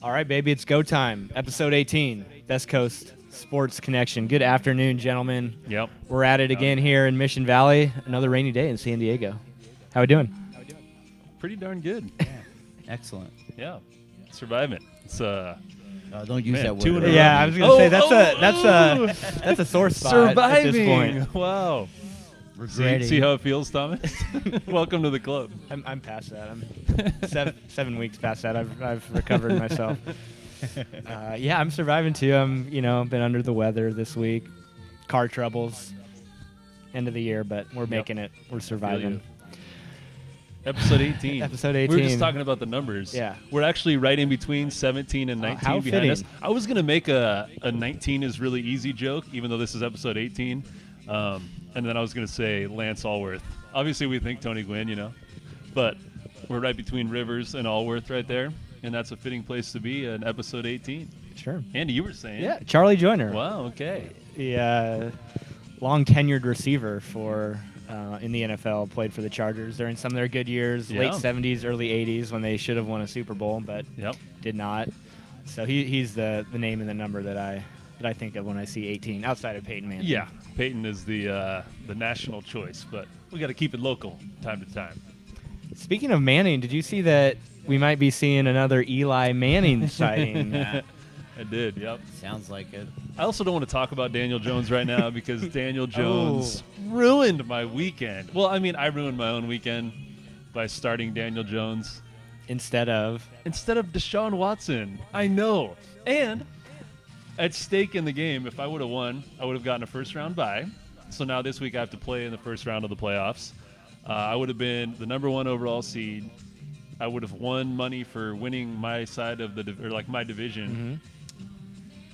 All right, baby, it's go time. Episode 18, Best Coast Sports Connection. Good afternoon, gentlemen. Yep. We're at it again here in Mission Valley. Another rainy day in San Diego. How we doing? Pretty darn good. Excellent. Yeah. Surviving. It's Don't use Man, that word. 2 in a row. Yeah, I was gonna say that's a sore spot surviving. at this point. Wow. Regretting. See how it feels, Thomas? Welcome to the club. I'm past that. I'm 7 weeks past that. I've recovered myself. Yeah, I'm surviving too. Been under the weather this week. Car troubles. End of the year, but we're making it. We're surviving. Episode 18. Episode 18. We were just talking about the numbers. Yeah. We're actually right in between 17 and 19 how behind fitting. us. I was going to make a 19 is really easy joke, even though this is episode 18. And then I was going to say Lance Allworth. Obviously, we think Tony Gwynn, but we're right between Rivers and Allworth right there. And that's a fitting place to be in episode 18. Sure. Andy, you were saying. Yeah, Charlie Joyner. Wow, okay. The long tenured receiver for in the NFL, played for the Chargers during some of their good years, Yeah. late 70s, early 80s, when they should have won a Super Bowl, but Yep. did not. So he's the name and the number that I think of when I see 18, outside of Peyton Manning. Yeah, Peyton is the national choice, but we got to keep it local time to time. Speaking of Manning, did you see that we might be seeing another Eli Manning sighting? I did, yep. Sounds like it. I also don't want to talk about Daniel Jones right now because Daniel Jones ruined my weekend. Well, I mean, I ruined my own weekend by starting Daniel Jones Instead of Deshaun Watson. I know. And at stake in the game, if I would have won, I would have gotten a first-round bye. So now this week I have to play in the first round of the playoffs. I would have been the number 1 overall seed. I would have won money for winning my side of my division.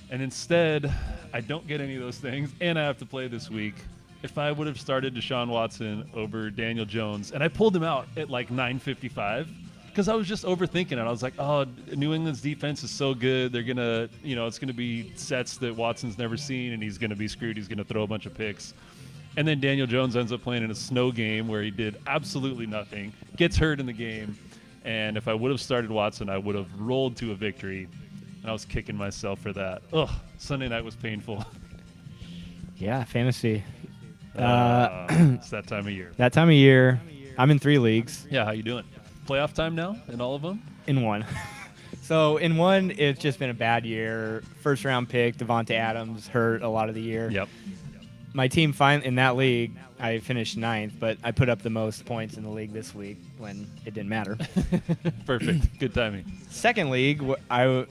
And instead, I don't get any of those things, and I have to play this week. If I would have started Deshaun Watson over Daniel Jones, and I pulled him out at like 9:55, because I was just overthinking it. I was like, oh, New England's defense is so good. They're going to, it's going to be sets that Watson's never seen, and he's going to be screwed. He's going to throw a bunch of picks. And then Daniel Jones ends up playing in a snow game where he did absolutely nothing, gets hurt in the game, and if I would have started Watson, I would have rolled to a victory. And I was kicking myself for that. Ugh, Sunday night was painful. yeah, fantasy. It's that time of year. That time of year, I'm in 3 leagues. Yeah, how you doing? Playoff time now in all of them? In one. So in one, it's just been a bad year. First round pick, Devonta Adams, hurt a lot of the year. Yep. My team in that league, I finished 9th, but I put up the most points in the league this week when it didn't matter. Perfect. Good timing. Second league, I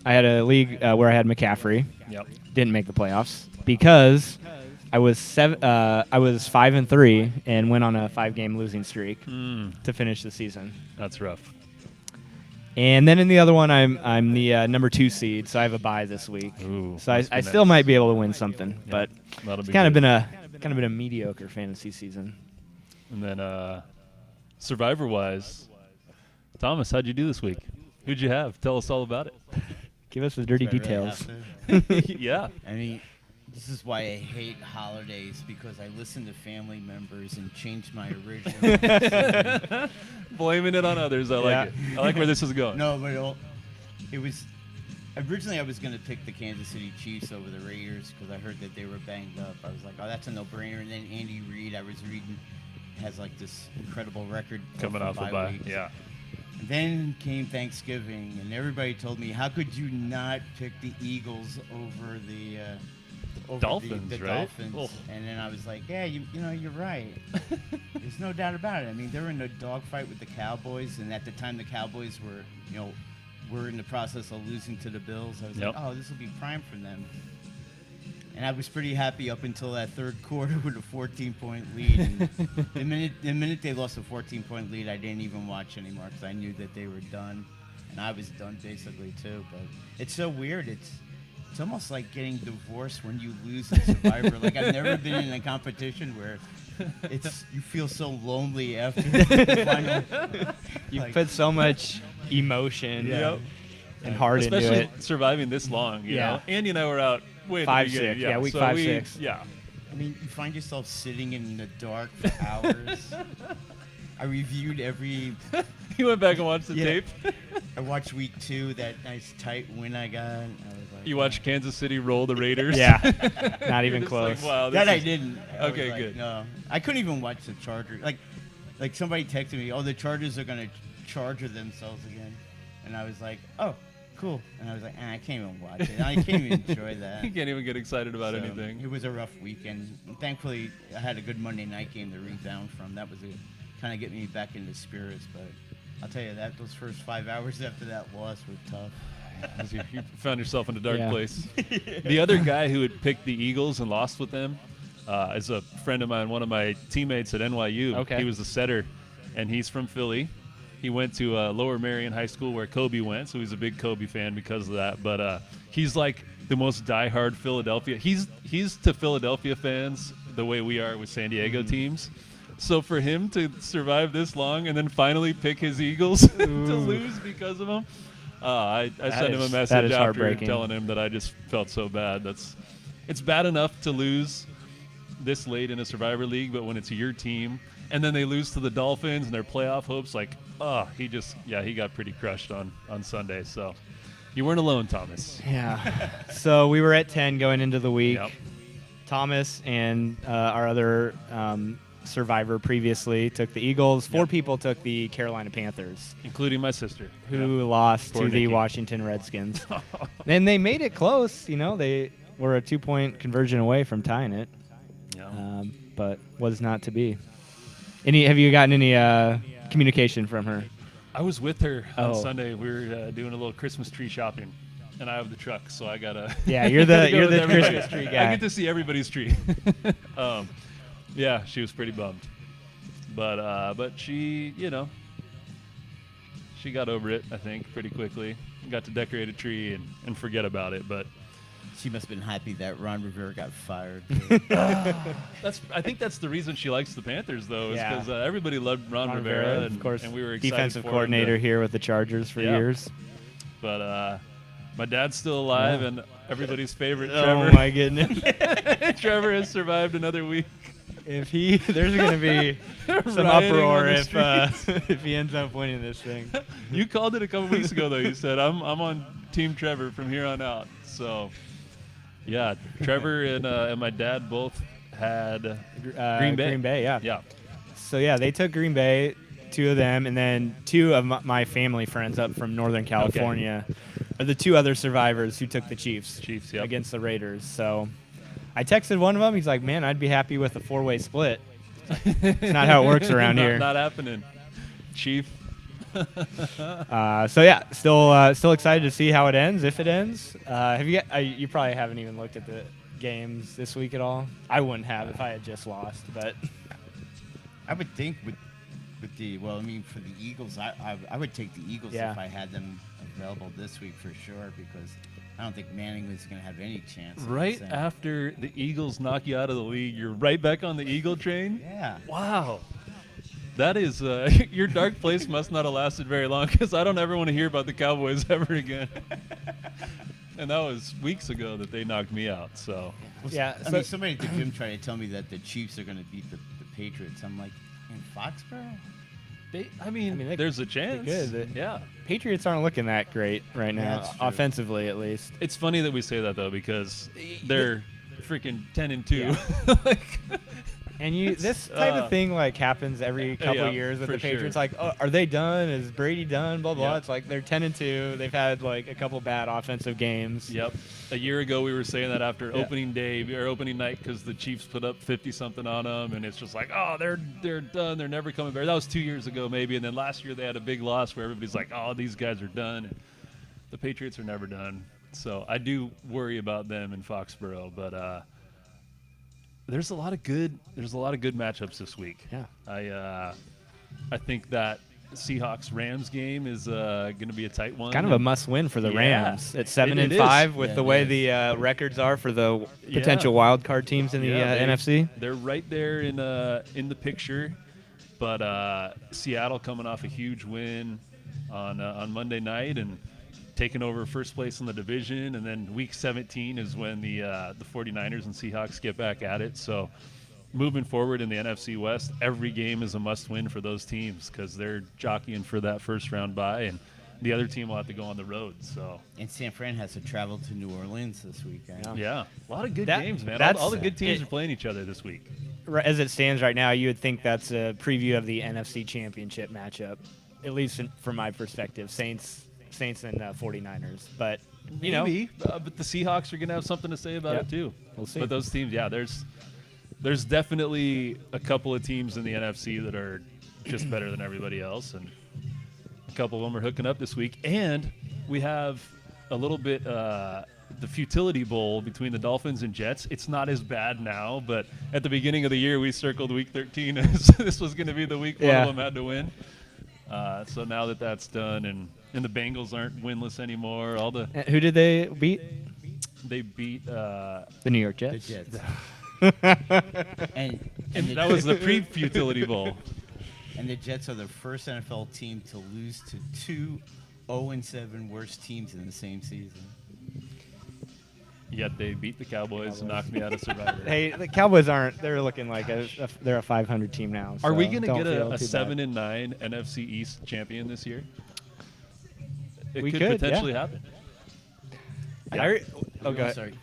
had a league where I had McCaffrey. Yep. Didn't make the playoffs because I was 5-3 and went on a 5-game losing streak to finish the season. That's rough. And then in the other one, I'm the number 2 seed, so I have a bye this week. Ooh, so I must be still nice. might be able to win something, but That'll it's be kind of good. been a mediocre fantasy season. And then Survivor-wise, Thomas, how'd you do this week? Who'd you have? Tell us all about Give us the dirty Do I really details. have to? it. Yeah. I mean, this is why I hate holidays, because I listen to family members and change my original. Blaming it on others. I like it. I like where this is going. No, but it was originally I was going to pick the Kansas City Chiefs over the Raiders because I heard that they were banged up. I was like, oh, that's a no-brainer. And then Andy Reid, I was reading, has like this incredible record Coming off a bye. weeks. Yeah. And then came Thanksgiving, and everybody told me, how could you not pick the Eagles over the Dolphins, the right? Dolphins? Oh. And then I was like, yeah, you know, you're right. There's no doubt about it. I mean, they're in a dogfight with the Cowboys, and at the time the Cowboys were in the process of losing to the Bills. I was Yep. like, oh, this will be prime for them. And I was pretty happy up until that third quarter with a 14-point lead. And the minute they lost a 14-point lead, I didn't even watch anymore because I knew that they were done, and I was done basically too. But it's so weird. It's almost like getting divorced when you lose in Survivor. Like, I've never been in a competition where you feel so lonely after the final. You Like- put so much emotion Yeah. and heart Especially into it. surviving this long, you Yeah. know. Andy and I were out way at the 5, beginning. 6. Yeah, week so 5, we- 6. Yeah. I mean, you find yourself sitting in the dark for hours. I reviewed every. You went back and watched the Yeah. tape. I watched week 2, that nice tight win I got. I was like, You watched Kansas City roll the Raiders. Yeah, not You're even just close. Like, wow, that this I is- didn't. I was Okay, like, good. No, I couldn't even watch the Chargers. Like somebody texted me, "Oh, the Chargers are gonna charger themselves again," and I was like, "Oh, cool." And I was like, I can't even watch it. I can't even enjoy that. You can't even get excited about So, anything. It was a rough weekend. Thankfully, I had a good Monday night game to rebound from. That was kind of get me back into spirits. But I'll tell you that those first 5 hours after that loss were tough. As you found yourself in a dark Yeah. place. The other guy who had picked the Eagles and lost with them is a friend of mine, one of my teammates at NYU. Okay. He was a setter, and he's from Philly. He went to Lower Marion High School where Kobe went, so he's a big Kobe fan because of that. But he's like the most diehard Philadelphia. He's to Philadelphia fans the way we are with San Diego teams. So for him to survive this long and then finally pick his Eagles to lose because of him, I sent him a is- that message is after heartbreaking. telling him that I just felt so bad. It's bad enough to lose this late in a Survivor League, but when it's your team and then they lose to the Dolphins and their playoff hopes, like, he got pretty crushed on Sunday. So you weren't alone, Thomas. Yeah. So we were at 10 going into the week. Yep. Thomas and our other survivor previously took the Eagles. 4 Yep. people took the Carolina Panthers, Including my sister. who lost Poor to the Nikki. Washington Redskins. And they made it close. You know, they were a 2-point conversion away from tying it, Yeah. but was not to be. Have you gotten any communication from her? I was with her on Oh. Sunday. We were doing a little Christmas tree shopping, and I have the truck, so I gotta. Yeah, you're gotta the go you're with the everybody. Christmas tree I guy. get to see everybody's tree. Yeah, she was pretty bummed, but she, she got over it. I think pretty quickly. Got to decorate a tree and forget about it, but. She must have been happy that Ron Rivera got fired. I think that's the reason she likes the Panthers, though, is Yeah. because everybody loved Ron Rivera, Rivera, and, of course, and we were excited defensive for him coordinator to- here with the Chargers for Yeah. years. But my dad's still alive, Yeah. and everybody's favorite Oh Trevor. my goodness! Trevor has survived another week. If there's going to be some Rioting uproar on the if he ends up winning this thing. You called it a couple weeks ago, though. You said I'm on Team Trevor from here on out. So, yeah, Trevor and my dad both had Green Bay. Green Bay, yeah. Yeah. So yeah, they took Green Bay, 2 of them, and then 2 of my family friends up from Northern California are the 2 other survivors who took the Chiefs. Chiefs, yep. Against the Raiders. So I texted one of them. He's like, "Man, I'd be happy with a 4-way split." It's not how it works around here. Not happening. Chief. So yeah, still excited to see how it ends, if it ends. Have you? You probably haven't even looked at the games this week at all. I wouldn't have if I had just lost, but I would think with for the Eagles, I would take the Eagles Yeah. if I had them available this week for sure, because I don't think Manning was going to have any chance. of Right this, after the Eagles knock you out of the league, you're right back on the Eagle train. Yeah. Wow. That is, your dark place must not have lasted very long, because I don't ever want to hear about the Cowboys ever again. And that was weeks ago that they knocked me out. So yeah. I mean, somebody at the gym tried to tell me that the Chiefs are going to beat the Patriots. I'm like, in Foxborough? I mean, they- there's a chance. could. Yeah. Patriots aren't looking that great right now, That's true. offensively at least. It's funny that we say that, though, because they're freaking 10-2. Like, And this type of thing like happens every couple yeah, years with for the Patriots. sure. Like, oh, are they done? Is Brady done? Blah blah. Yeah. It's like they're 10-2. They've had like a couple bad offensive games. Yep. A year ago, we were saying that after Yeah. opening day or opening night, because the Chiefs put up 50-something on them, and it's just like, oh, they're done. They're never coming back. That was 2 years ago, maybe. And then last year they had a big loss where everybody's like, oh, these guys are done. And the Patriots are never done. So I do worry about them in Foxborough, but there's a lot of good matchups this week. Yeah. I think that Seahawks-Rams game is going to be a tight one. Kind of a must-win for the Yeah. Rams at 7 It and is. 5 with Yeah, the it way is. the records are for the Yeah. potential wild card teams in the Yeah, NFC. They're right there in the picture, but Seattle coming off a huge win on Monday night and taking over first place in the division, and then week 17 is when the 49ers and Seahawks get back at it. So moving forward in the NFC West, every game is a must-win for those teams because they're jockeying for that first-round bye, and the other team will have to go on the road. So, And San Fran has to travel to New Orleans this weekend. yeah, a lot of good That- games, man. that's- All the good teams it- are playing each other this week. As it stands right now, you would think that's a preview of the NFC Championship matchup, at least from my perspective. Saints and 49ers. But, you know, Maybe, but the Seahawks are going to have something to say about Yep. it too. We'll see. But those teams, yeah, there's definitely a couple of teams in the NFC that are just better than everybody else, and a couple of them are hooking up this week. And we have a little bit the Futility Bowl between the Dolphins and Jets. It's not as bad now, but at the beginning of the year, we circled Week 13 as this was going to be the week one Yeah. of them had to win. So now that that's done, and the Bengals aren't winless anymore, all the who did they beat? they beat. The New York The Jets. Jets. and That was the pre-Futility Bowl. And the Jets are the first NFL team to lose to two 0-7 worst teams in the same season. Yet they beat the Cowboys and knocked me out of Survivor. Hey, the Cowboys aren't. They're looking like they're a 500 team now. Are we so going to don't get feel a too 7-9 NFC East champion this year? It We could could, potentially yeah. happen. bad. I heard- oh, I'm go ahead. sorry.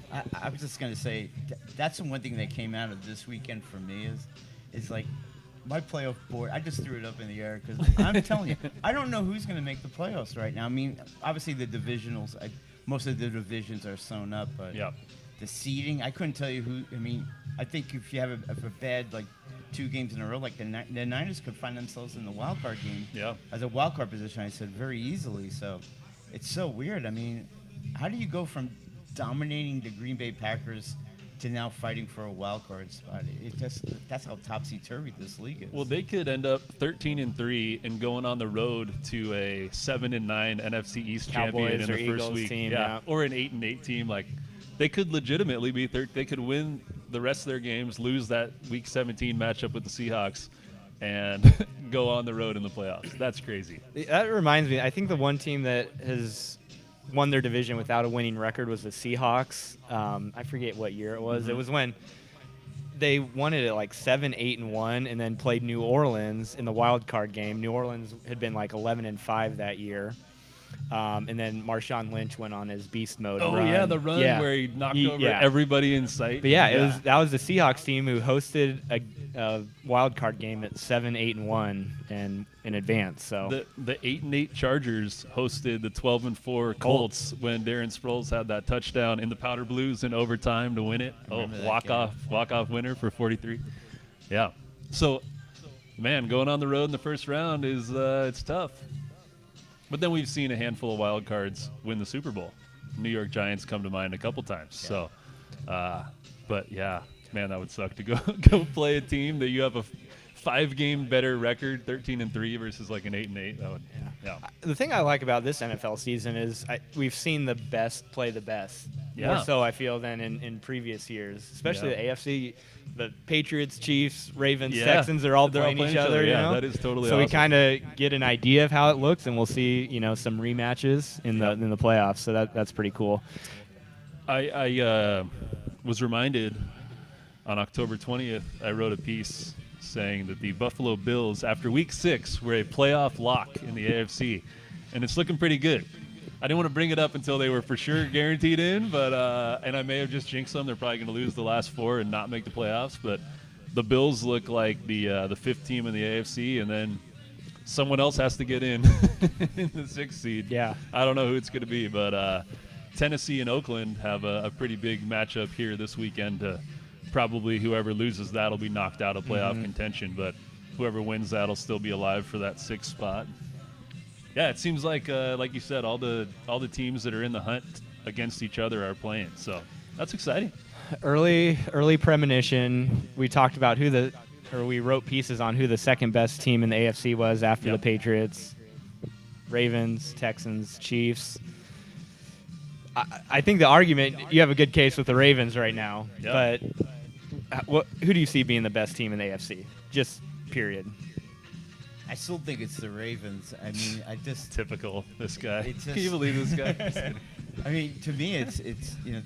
I was just gonna say that's the one thing that came out of this weekend for me is like my playoff board. I just threw it up in the air because I'm telling you, I don't know who's gonna make the playoffs right now. I mean, obviously the divisionals, most of the divisions are sewn up, but Yeah. the seeding, I couldn't tell you who. I mean, I think if you have a bad like 2 games in a row, like the Niners could find themselves in the wild card game. Yeah. As a wild card position, I said very easily. So it's so weird. I mean, how do you go from dominating the Green Bay Packers to now fighting for a wild card spot? That's how topsy turvy this league is. Well, they could end up 13-3 and going on the road to a 7-9 NFC East champion Cowboys in or the first Eagles week, team, yeah. or an 8-8 team. Like they could legitimately be they could win the rest of their games, lose that Week 17 matchup with the Seahawks, and go on the road in the playoffs. That's crazy. That reminds me. I think the one team that has won their division without a winning record was the Seahawks. I forget what year it was. Mm-hmm. It was when they won it at like 7-8-1, and then played New Orleans in the wild card game. New Orleans had been like 11-5 that year. And then Marshawn Lynch went on his beast mode. Oh run. yeah, the run Yeah. where he knocked He- over yeah. everybody in sight. But yeah, that was the Seahawks team who hosted a wild card game at 7-8-1 and in advance. So The 8-8 Chargers hosted the 12-4 Colts when Darren Sproles had that touchdown in the Powder Blues in overtime to win it. Oh, remember that walk off winner for 43. Yeah. So, man, going on the road in the first round is it's tough. But then we've seen a handful of wild cards win the Super Bowl. New York Giants come to mind a couple times. So, but yeah, man, that would suck to go play a team that you have a 5-game better record, 13-3 versus like an 8-8. That would, yeah. the thing I like about this NFL season is we've seen the best play the best. Yeah. More so, I feel, than in previous years, especially Yeah. the AFC. The Patriots, Chiefs, Ravens, Yeah. Texans, they're all They're all playing playing each other. You yeah, know? that is totally so we awesome. kind of get an idea of how it looks, and we'll see, some rematches in the playoffs. So that's pretty cool. I was reminded on October 20th, I wrote a piece saying that the Buffalo Bills, after Week 6, were a playoff lock in the AFC, and it's looking pretty good. I didn't want to bring it up until they were for sure guaranteed in, but and I may have just jinxed them. They're probably going to lose the last 4 and not make the playoffs, but the Bills look like the 5th team in the AFC, and then someone else has to get in in the 6th seed. Yeah. I don't know who it's going to be, but Tennessee and Oakland have a pretty big matchup here this weekend. Probably whoever loses that will be knocked out of playoff contention, but whoever wins that will still be alive for that 6th spot. Yeah, it seems like you said, all the teams that are in the hunt against each other are playing, so that's exciting. Early premonition. We talked about we wrote pieces on who the second best team in the AFC was after Yep. the Patriots, Ravens, Texans, Chiefs. I think the argument, you have a good case with the Ravens right now, Yep. but who do you see being the best team in the AFC? Just period. I still think it's the Ravens. I mean, Typical, this guy. It's Can you just- believe this guy? I mean, to me, it's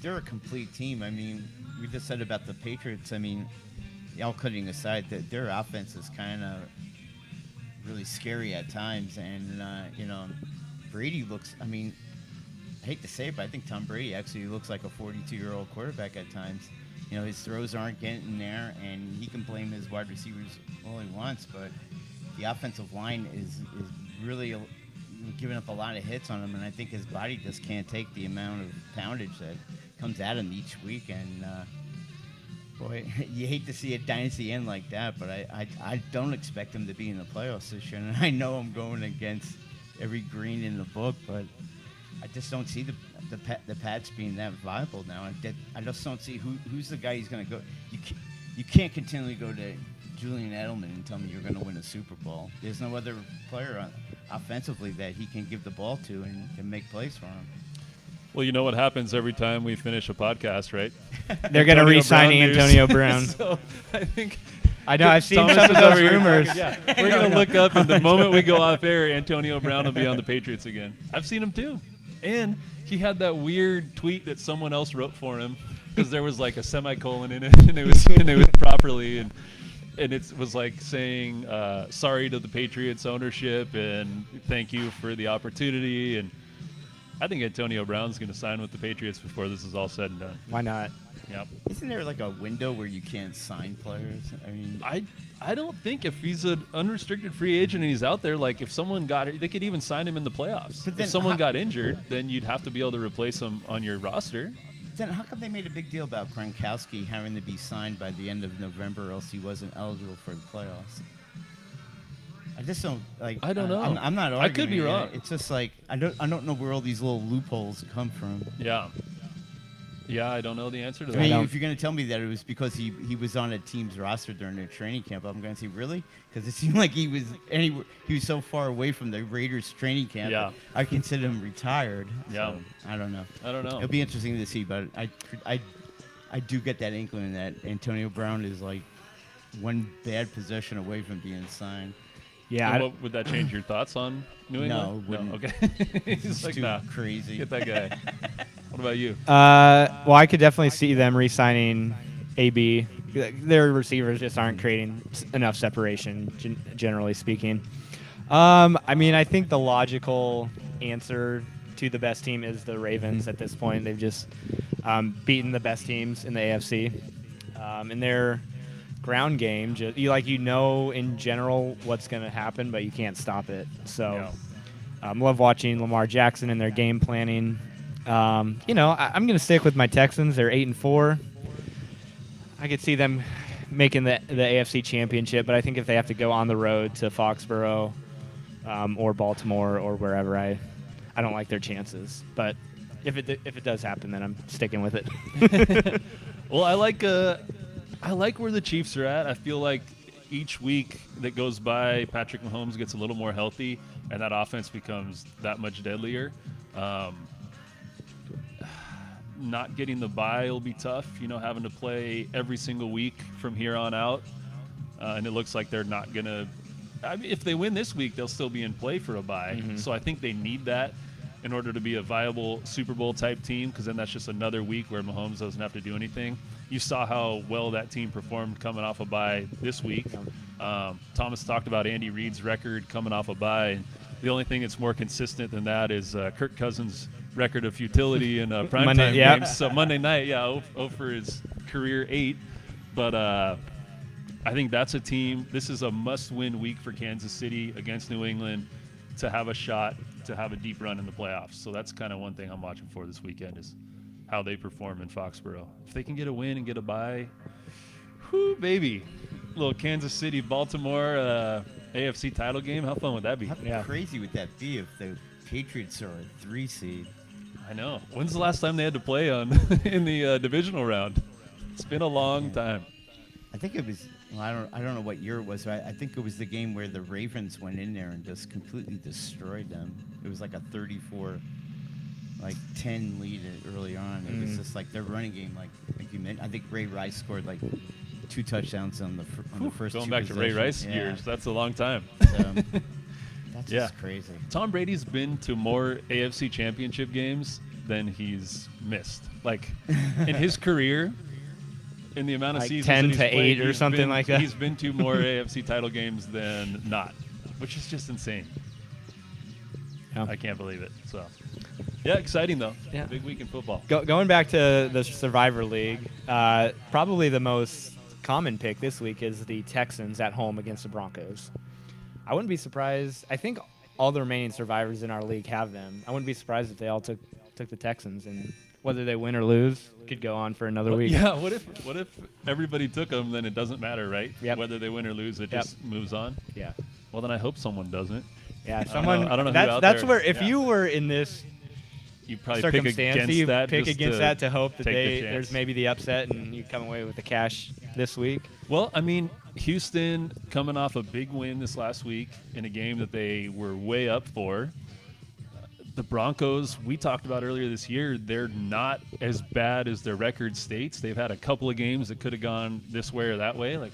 they're a complete team. I mean, we just said about the Patriots. I mean, all kidding aside, that their offense is kind of really scary at times. And, Brady looks, I mean, I hate to say it, but I think Tom Brady actually looks like a 42-year-old quarterback at times. His throws aren't getting there, and he can blame his wide receivers all he wants, but the offensive line is really giving up a lot of hits on him, and I think his body just can't take the amount of poundage that comes at him each week. And boy, you hate to see a dynasty end like that, but I don't expect him to be in the playoffs this year. And I know I'm going against every green in the book, but I just don't see the Pats being that viable now. I just don't see who's the guy he's going to go. You can't continually go to Julian Edelman and tell me you're going to win a Super Bowl. There's no other player offensively that he can give the ball to and can make plays for him. Well, you know what happens every time we finish a podcast, right? They're going to re-sign Antonio Brown. So I think I know. I've seen Thomas some of is over those here rumors. talking. Yeah, we're going to look up, and the moment we go off air, Antonio Brown will be on the Patriots again. I've seen him too. And he had that weird tweet that someone else wrote for him because there was like a semicolon in it, and it was properly, and it was like saying sorry to the Patriots ownership and thank you for the opportunity. And I think Antonio Brown's going to sign with the Patriots before this is all said and done. Why not? Yep. Isn't there like a window where you can't sign players? I mean, I don't think if he's an unrestricted free agent and he's out there, like if someone they could even sign him in the playoffs. But then if someone got injured, then you'd have to be able to replace him on your roster. then how come they made a big deal about Gronkowski having to be signed by the end of November, or else he wasn't eligible for the playoffs? I just don't like. I don't know. I'm not arguing. I could be wrong. It's just like I don't know where all these little loopholes come from. Yeah, I don't know the answer to I that. mean, if you're going to tell me that it was because he was on a team's roster during their training camp, I'm going to say, really? Because it seemed like he was so far away from the Raiders training camp. Yeah. I consider him retired. Yeah. So, I don't know. It'll be interesting to see, but I do get that inkling that Antonio Brown is like one bad possession away from being signed. Yeah. What, would that change your thoughts on New England? No, okay. He's It's like, too nah, crazy. get that guy. What about you? Well, I could definitely see them re-signing AB. Their receivers just aren't creating enough separation, generally speaking. I mean, I think the logical answer to the best team is the Ravens at this point. They've just beaten the best teams in the AFC. In their ground game, you know in general what's going to happen, but you can't stop it. So love watching Lamar Jackson and their game planning. I'm going to stick with my Texans. They're 8-4. I could see them making the AFC Championship, but I think if they have to go on the road to Foxborough or Baltimore or wherever, I don't like their chances. But if it does happen, then I'm sticking with it. Well, I like where the Chiefs are at. I feel like each week that goes by, Patrick Mahomes gets a little more healthy, and that offense becomes that much deadlier. Not getting the bye will be tough, having to play every single week from here on out. And it looks like they're not going to – I mean, if they win this week, they'll still be in play for a bye. Mm-hmm. So I think they need that in order to be a viable Super Bowl-type team, because then that's just another week where Mahomes doesn't have to do anything. You saw how well that team performed coming off a bye this week. Thomas talked about Andy Reid's record coming off a bye. And the only thing that's more consistent than that is Kirk Cousins' record of futility in primetime games. So Monday night, 0 for his career 8. But I think that's a team. This is a must-win week for Kansas City against New England to have a shot to have a deep run in the playoffs. So that's kind of one thing I'm watching for this weekend is how they perform in Foxborough. If they can get a win and get a bye, whoo, baby. A little Kansas City, Baltimore AFC title game. How fun would that be? How crazy would that be if the Patriots are a 3 seed? I know. When's the last time they had to play in the divisional round? It's been a long time. I think it was. Well, I don't know what year it was. But I think it was the game where the Ravens went in there and just completely destroyed them. It was like a 34, 10 lead early on. It was just like their running game. Like you mentioned, I think Ray Rice scored 2 touchdowns on the first. Going 2 back to Ray Rice yeah. years, that's a long time. That's just crazy. Tom Brady's been to more AFC Championship games than he's missed. In his career, in the amount of Like seasons 10 that he's to played, 8 or he's something been- like that. He's been to more AFC title games than not, which is just insane. Yeah. I can't believe it. So, yeah, exciting though. Yeah. Big week in football. Going back to the Survivor League, probably the most common pick this week is the Texans at home against the Broncos. I wouldn't be surprised. I think all the remaining survivors in our league have them. I wouldn't be surprised if they all took the Texans, and whether they win or lose could go on for another week. Yeah. What if everybody took them? Then it doesn't matter, right? Yep. Whether they win or lose, it Yep. just moves on. Yeah. Well, then I hope someone doesn't. Yeah. I don't know who out That's there- where if yeah. you were in this You probably pick circumstance, against you that. pick just against that to hope that take the there's chance. maybe the upset and you come away with the cash this week. Well, I mean, Houston coming off a big win this last week in a game that they were way up for. The Broncos, we talked about earlier this year, they're not as bad as their record states. They've had a couple of games that could have gone this way or that way. Like,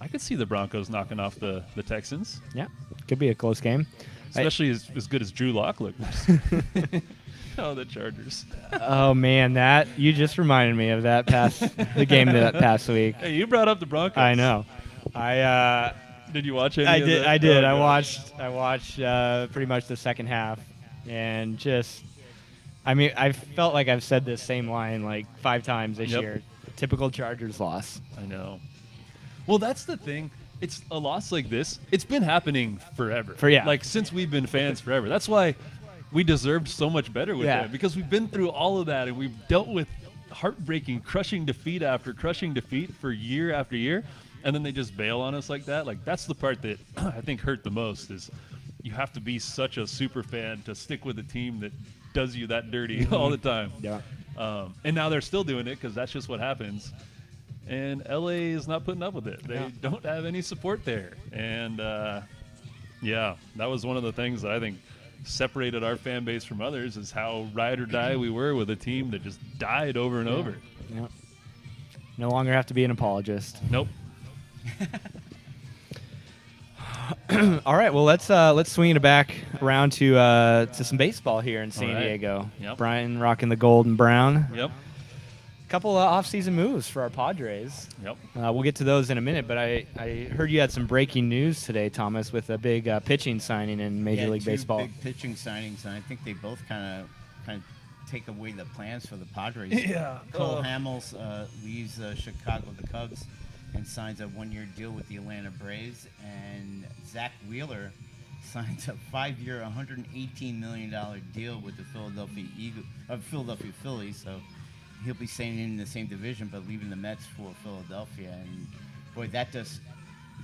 I could see the Broncos knocking off the Texans, Yeah. Could be a close game. especially as good as Drew Lock looked. Oh, the Chargers. Oh man, that you just reminded me of the game that past week. Hey, you brought up the Broncos. I know. Did you watch any I of did. that? I did. Oh, I gosh. watched pretty much the second half, and just, I mean, I felt like I've said this same line like 5 times this Yep. year. Typical Chargers loss. I know. Well, that's the thing. It's a loss like this. It's been happening forever. Yeah. Like since we've been fans forever. That's why we deserved so much better with Yeah. it, because we've been through all of that and we've dealt with heartbreaking, crushing defeat after crushing defeat for year after year, and then they just bail on us like that. Like that's the part that I think hurt the most is you have to be such a super fan to stick with a team that does you that dirty all the time. Yeah. And now they're still doing it because that's just what happens. And LA is not putting up with it. They Yeah. don't have any support there. And yeah, that was one of the things that I think separated our fan base from others is how ride or die we were with a team that just died over and over. Yep. No longer have to be an apologist. Nope. All right, well let's swing it back around to some baseball here in San All right. Diego. Yep. Brian rocking the gold and brown. Yep. Couple of off-season moves for our Padres. Yep. We'll get to those in a minute, but I heard you had some breaking news today, Thomas, with a big pitching signing in Major League 2 Baseball. big pitching signings, and I think they both kind of take away the plans for the Padres. Yeah. Cole Hamels leaves Chicago, the Cubs, and signs a 1-year deal with the Atlanta Braves, and Zach Wheeler signs a 5-year, $118 million deal with the Philadelphia Phillies. So he'll be staying in the same division, but leaving the Mets for Philadelphia. And boy,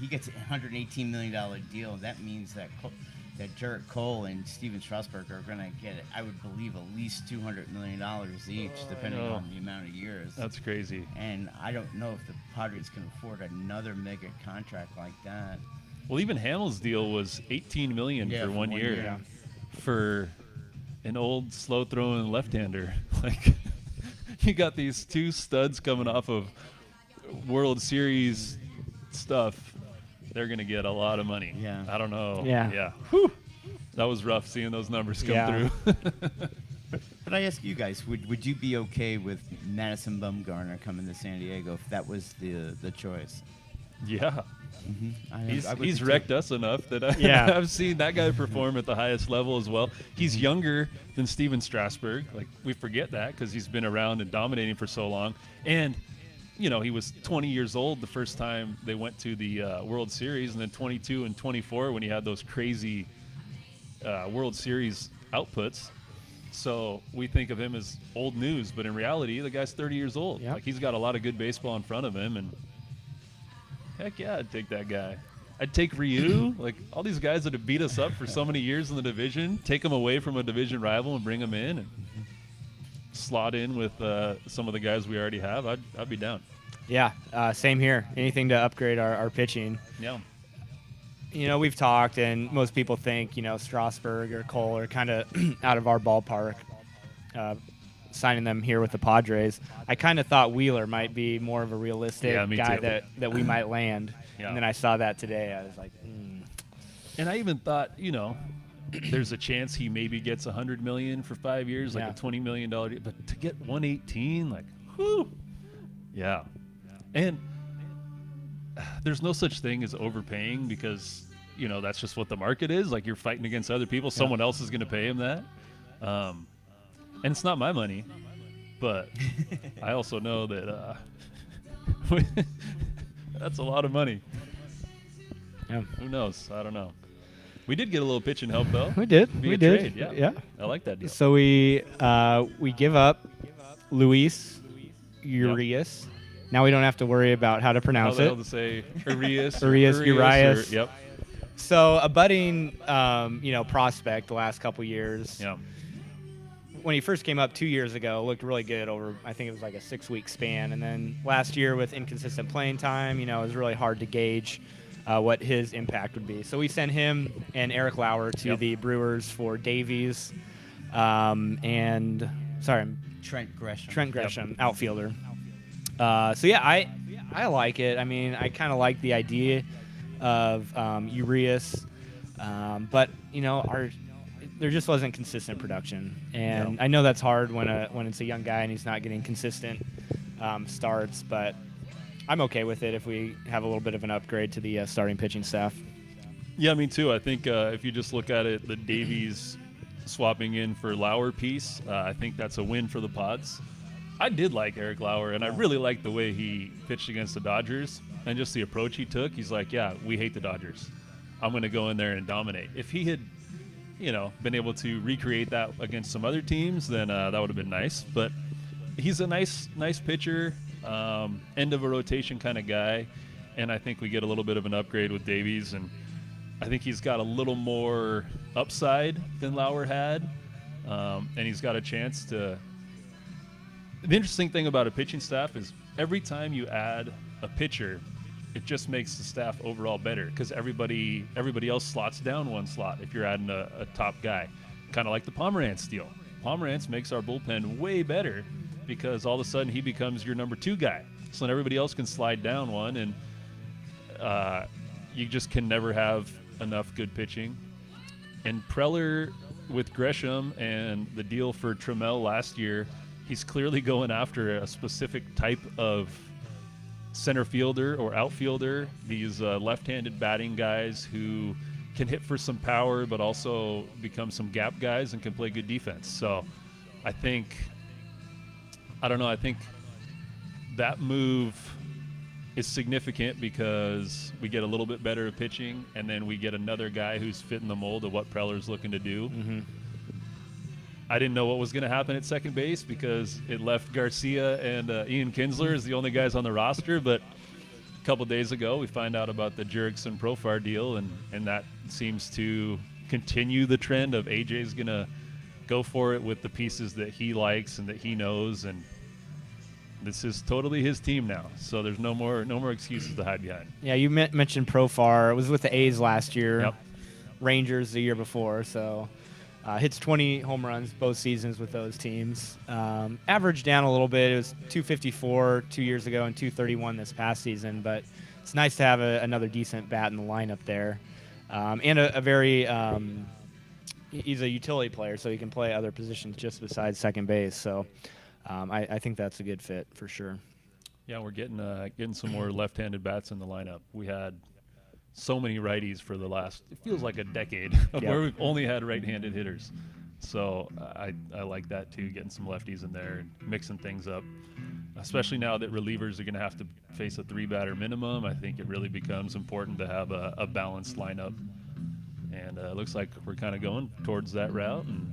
he gets a $118 million deal. That means that Jarrett Cole and Steven Strasburg are going to get, I would believe, at least $200 million each, depending on the amount of years. That's crazy. And I don't know if the Padres can afford another mega contract like that. Well, even Hamels' deal was $18 million Yeah, for for 1 1 year year. for an old slow-throwing left-hander. Like, you got these 2 studs coming off of World Series stuff. They're going to get a lot of money. Yeah. I don't know. Yeah. Yeah. Whew. That was rough seeing those numbers come Yeah. through. But I ask you guys, would you be okay with Madison Bumgarner coming to San Diego if that was the choice? Yeah. Mm-hmm. He's wrecked us enough that Yeah. I've seen that guy perform at the highest level as well. He's younger than Steven Strasburg. Like, we forget that because he's been around and dominating for so long. And, you know, he was 20 years old the first time they went to the World Series, and then 22 and 24 when he had those crazy World Series outputs. So we think of him as old news, but in reality, the guy's 30 years old. Yep. Like, he's got a lot of good baseball in front of him, and heck yeah, I'd take that guy. I'd take Ryu, like all these guys that have beat us up for so many years in the division, take them away from a division rival and bring them in and slot in with some of the guys we already have. I'd be down. Yeah, same here. Anything to upgrade our pitching. Yeah. You know, we've talked, and most people think, you know, Strasburg or Cole are kind of out of our ballpark, signing them here with the Padres. I kind of thought Wheeler might be more of a realistic Yeah, me guy too. that we might land. Yeah. And then I saw that today. I was like, And I even thought, you know, there's a chance he maybe gets $100 million for 5 years, like Yeah. a $20 million deal. But to get 118, like, whew. Yeah. And there's no such thing as overpaying because, that's just what the market is. Like, you're fighting against other people. Someone else is going to pay him that. And it's not my money, but I also know that that's a lot of money. Yeah. Who knows? I don't know. We did get a little pitching help, though. We did. Via We did. trade, yeah. Yeah. I like that deal. So we give up Luis Urias. Now we don't have to worry about how to How pronounce the hell it. to say Urias? Urias. Yep. So a budding, prospect the last couple years. Yeah. When he first came up 2 years ago, looked really good over, I think it was like a 6-week span. And then last year with inconsistent playing time, it was really hard to gauge what his impact would be. So we sent him and Eric Lauer to the Brewers for Davies Trent Gresham, outfielder. I like it. I mean, I kind of like the idea of Urias, but there just wasn't consistent production, and I know that's hard when it's a young guy and he's not getting consistent starts. But I'm okay with it if we have a little bit of an upgrade to the starting pitching staff. Yeah, me too. I think if you just look at it, the Davies swapping in for Lauer piece, I think that's a win for the Pods. I did like Eric Lauer, and I really liked the way he pitched against the Dodgers and just the approach he took. He's like, yeah, we hate the Dodgers. I'm going to go in there and dominate. If he had, been able to recreate that against some other teams, then that would have been nice. But he's a nice pitcher, end of a rotation kind of guy, and I think we get a little bit of an upgrade with Davies, and I think he's got a little more upside than Lauer had, and he's got a chance to. The interesting thing about a pitching staff is every time you add a pitcher, it just makes the staff overall better because everybody else slots down one slot if you're adding a top guy. Kind of like the Pomerantz deal. Pomerantz makes our bullpen way better because all of a sudden he becomes your number 2 guy. So then everybody else can slide down one, and you just can never have enough good pitching. And Preller with Gresham and the deal for Trammell last year, he's clearly going after a specific type of center fielder or outfielder, these left-handed batting guys who can hit for some power but also become some gap guys and can play good defense. So I think that move is significant because we get a little bit better at pitching, and then we get another guy who's fitting the mold of what Preller's looking to do. Mm-hmm. I didn't know what was going to happen at second base because it left Garcia and Ian Kinsler as the only guys on the roster. But a couple days ago, we find out about the Jurickson Profar deal, and that seems to continue the trend of AJ's going to go for it with the pieces that he likes and that he knows. And this is totally his team now. So there's no more excuses to hide behind. Yeah, you mentioned Profar. It was with the A's last year. Yep. Rangers the year before. So hits 20 home runs both seasons with those teams. Averaged down a little bit. It was 254 2 years ago and 231 this past season. But it's nice to have another decent bat in the lineup there. And a very he's a utility player, so he can play other positions just besides second base. So I think that's a good fit for sure. Yeah, we're getting some more left-handed bats in the lineup. We had so many righties for the last, it feels like a decade, of where we've only had right-handed hitters. So I like that too, getting some lefties in there and mixing things up. Especially now that relievers are going to have to face a 3-batter minimum, I think it really becomes important to have a balanced lineup. And it looks like we're kind of going towards that route, and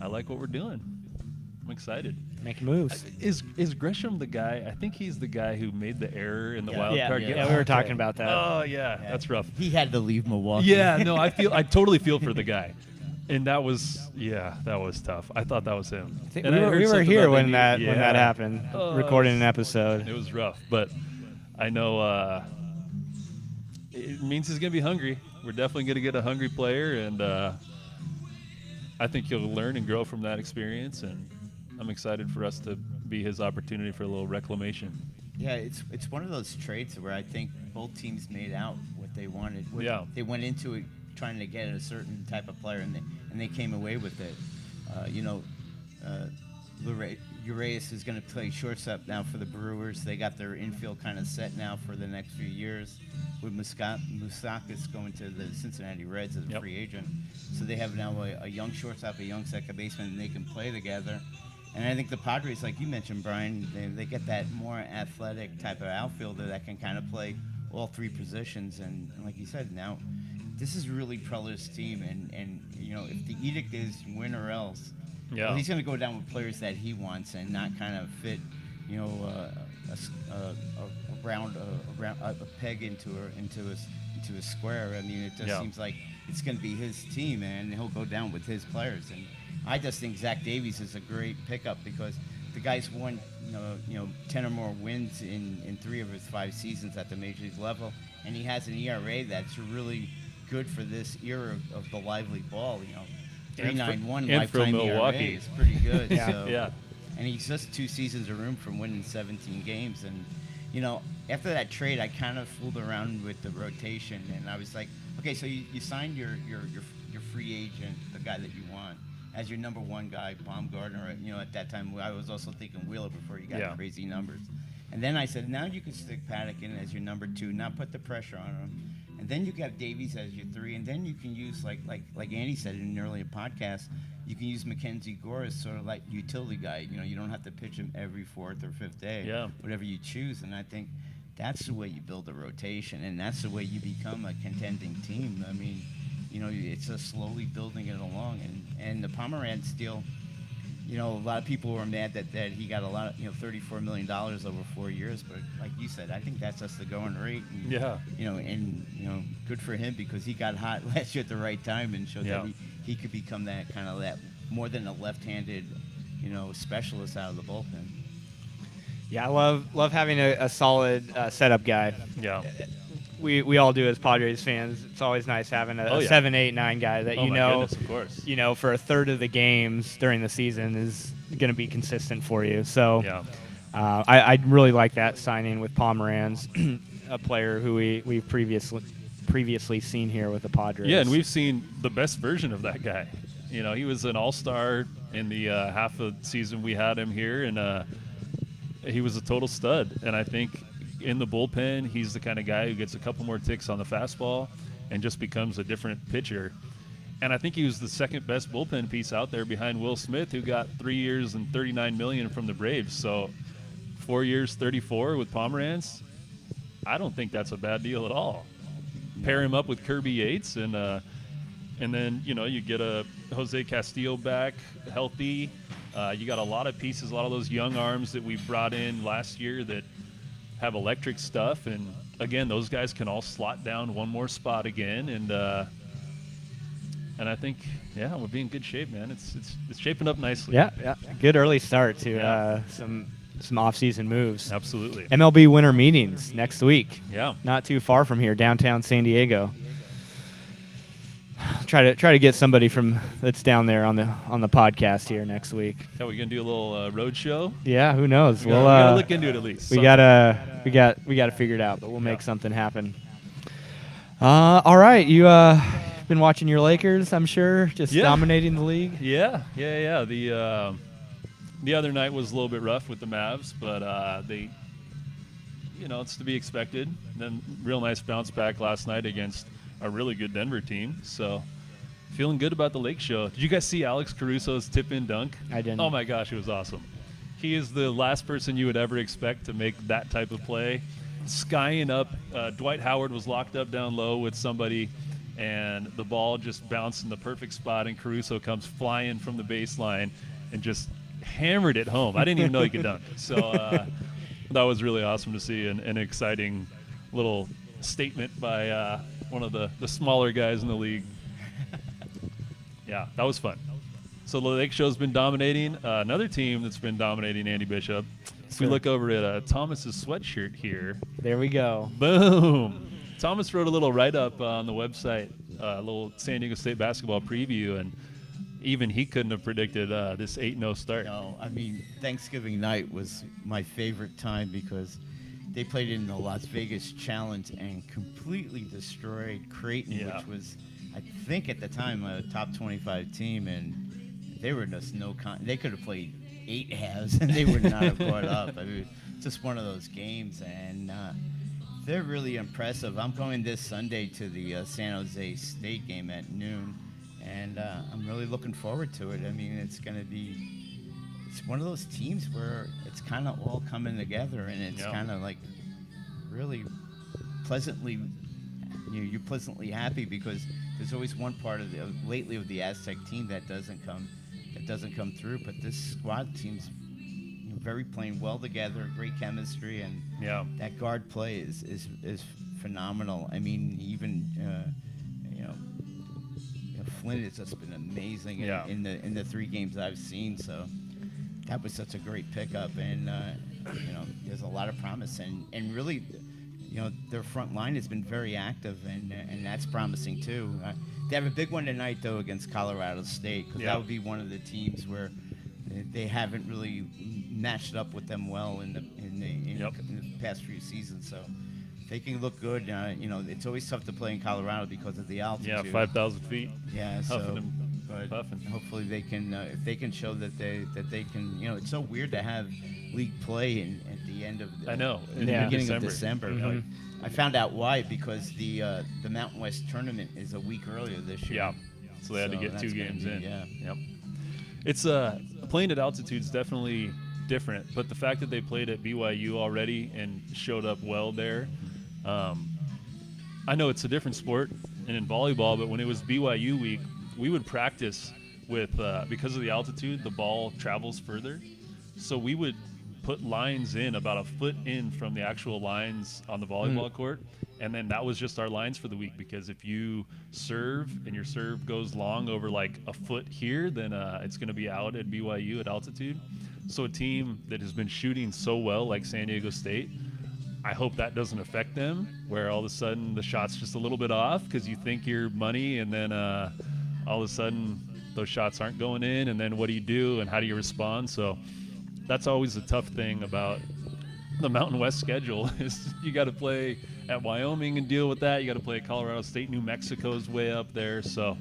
I like what we're doing. I'm excited. Making moves. Is Gresham the guy? I think he's the guy who made the error in the wild card game. Yeah, we were talking about that. Oh yeah, that's rough. He had to leave Milwaukee. Yeah, no, I totally feel for the guy, and that was tough. I thought that was him. I think And we were here when that happened, Oh, recording an episode. It was rough, but I know it means he's gonna be hungry. We're definitely gonna get a hungry player, and I think he'll learn and grow from that experience, and I'm excited for us to be his opportunity for a little reclamation. Yeah, it's one of those trades where I think both teams made out what they wanted. Yeah. They went into it trying to get a certain type of player, and they came away with it. Urias is going to play shortstop now for the Brewers. They got their infield kind of set now for the next few years, with Moustakas going to the Cincinnati Reds as a free agent. So they have now a young shortstop, a young second baseman, and they can play together. And I think the Padres, like you mentioned, Brian, they get that more athletic type of outfielder that can kind of play all three positions. And like you said, now this is really Preller's team. And you know, if the edict is win or else, well, he's going to go down with players that he wants and not kind of fit, you know, a peg into a square. I mean, it just seems like it's going to be his team, and he'll go down with his players. And I just think Zach Davies is a great pickup because the guy's won, 10 or more wins in 3 of his 5 seasons at the major league level, and he has an ERA that's really good for this era of the lively ball. You know, 3.91 lifetime ERA is pretty good. And he's just 2 seasons removed from winning 17 games. And you know, after that trade, I kind of fooled around with the rotation, and I was like, okay, so you signed your free agent, the guy that you want, as your number 1 guy, Baumgartner. You know, at that time, I was also thinking Wheeler before you got crazy numbers. And then I said, now you can stick Paddock in as your number 2, not put the pressure on him. And then you got Davies as your 3, and then you can use, like Andy said in an earlier podcast, you can use Mackenzie Gore as sort of like utility guy. You know, you don't have to pitch him every 4th or 5th day, whatever you choose. And I think that's the way you build a rotation, and that's the way you become a contending team. I mean, you know, it's just slowly building it along. And the Pomeranz deal, you know, a lot of people were mad that he got a lot of, $34 million over 4 years. But like you said, I think that's just the going rate. And, good for him because he got hot last year at the right time and showed that he could become that kind of that more than a left-handed, specialist out of the bullpen. Yeah, I love having a solid setup guy. Yeah. We all do as Padres fans. It's always nice having a 7, 8, 9 guy that goodness, of course. For a third of the games during the season is going to be consistent for you. So I really like that signing with Pomeranz, a player who we've previously seen here with the Padres. Yeah, and we've seen the best version of that guy. You know, he was an all-star in the half of the season we had him here, and he was a total stud. And I think in the bullpen, he's the kind of guy who gets a couple more ticks on the fastball and just becomes a different pitcher. And I think he was the second best bullpen piece out there behind Will Smith, who got 3 years and $39 million from the Braves. So 4 years, 34 with Pomeranz, I don't think that's a bad deal at all. Pair him up with Kirby Yates, and then you get a Jose Castillo back healthy. You got a lot of pieces, a lot of those young arms that we brought in last year that have electric stuff, and again, those guys can all slot down one more spot again, and I think we'll be in good shape, man. It's shaping up nicely. Yeah, good early start to some off-season moves. Absolutely. MLB winter meetings next week. Yeah, not too far from here, downtown San Diego. Try to get somebody from that's down there on the podcast here next week. Yeah, we gonna do a little road show. Yeah, who knows? We gotta look into it at least. We gotta figure it out, but we'll make something happen. All right, you been watching your Lakers, I'm sure, just dominating the league. Yeah. The other night was a little bit rough with the Mavs, but they, it's to be expected. Then real nice bounce back last night against a really good Denver team. So feeling good about the Lake Show. Did you guys see Alex Caruso's tip-in dunk? I didn't. Oh, my gosh, it was awesome. He is the last person you would ever expect to make that type of play. Skying up. Dwight Howard was locked up down low with somebody, and the ball just bounced in the perfect spot, and Caruso comes flying from the baseline and just hammered it home. I didn't even know he could dunk. So that was really awesome to see, and an exciting little statement by one of the smaller guys in the league. Yeah, that was fun. So the Lake Show's been dominating. Another team that's been dominating, Andy Bishop. If we look over at Thomas's sweatshirt here. There we go. Boom. Thomas wrote a little write-up on the website, a little San Diego State basketball preview, and even he couldn't have predicted this 8-0 start. No, I mean, Thanksgiving night was my favorite time because they played in the Las Vegas Challenge and completely destroyed Creighton, which was, I think at the time, a top 25 team. And they were just they could have played 8 halves and they would not have caught up. I mean, it's just one of those games, and they're really impressive. I'm going this Sunday to the San Jose State game at noon, and I'm really looking forward to it. I mean, it's one of those teams where it's kind of all coming together, and it's kind of like really pleasantly, you're pleasantly happy, because there's always one part of the Aztec team that doesn't come through. But this squad seems very playing well together, great chemistry, and that guard play is phenomenal. I mean, even Flynn has just been amazing in the 3 games I've seen. So that was such a great pickup, and there's a lot of promise, and really, their front line has been very active, and that's promising too. They have a big one tonight though against Colorado State, because that would be one of the teams where they haven't really matched up with them well in the past few seasons. So they can look good. It's always tough to play in Colorado because of the altitude. Yeah, 5,000 feet. Yeah, Puffing. Hopefully they can, if they can show that they can. It's so weird to have league play at the end of the beginning of December. Mm-hmm. I found out why, because the Mountain West tournament is a week earlier this year. Yeah, so they had to get 2 games in. Yeah. Yep. It's playing at altitude is definitely different, but the fact that they played at BYU already and showed up well there, I know it's a different sport and in volleyball, but when it was BYU week, we would practice with because of the altitude, the ball travels further, so we would put lines in about a foot in from the actual lines on the volleyball court, and then that was just our lines for the week, because if you serve and your serve goes long over like a foot here, then it's going to be out at BYU at altitude. So a team that has been shooting so well like San Diego State, I hope that doesn't affect them, where all of a sudden the shot's just a little bit off because you think you're money, and then all of a sudden those shots aren't going in, and then what do you do and how do you respond? So that's always the tough thing about the Mountain West schedule is you got to play at Wyoming and deal with that. You got to play at Colorado State. New Mexico's way up there. So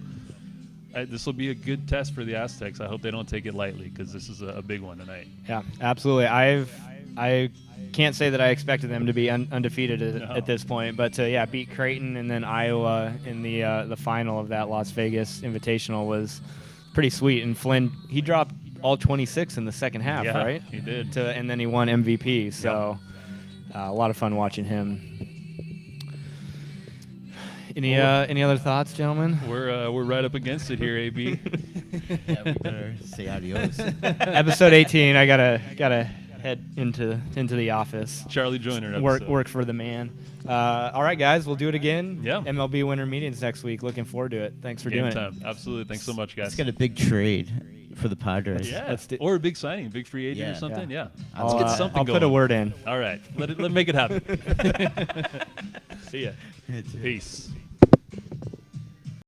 this will be a good test for the Aztecs. I hope they don't take it lightly, because this is a big one tonight. Yeah, absolutely. I can't say that I expected them to be undefeated at this point, but to beat Creighton and then Iowa in the final of that Las Vegas Invitational was pretty sweet. And Flynn, he dropped all 26 in the second half, right? He did. And then he won MVP. So a lot of fun watching him. Any other thoughts, gentlemen? We're right up against it here, AB. Yeah, we better say adios. Episode 18. I gotta head into the office. Charlie Joyner Work for the man. All right, guys, we'll do it again. Yeah. MLB winter meetings next week. Looking forward to it. Thanks for doing it. Absolutely. Thanks so much, guys. Let's get a big trade for the Padres. Yeah. Or a big signing, big free agent or something. Yeah. Let's get something going. I'll put a word in. All right. Let make it happen. See ya. Peace.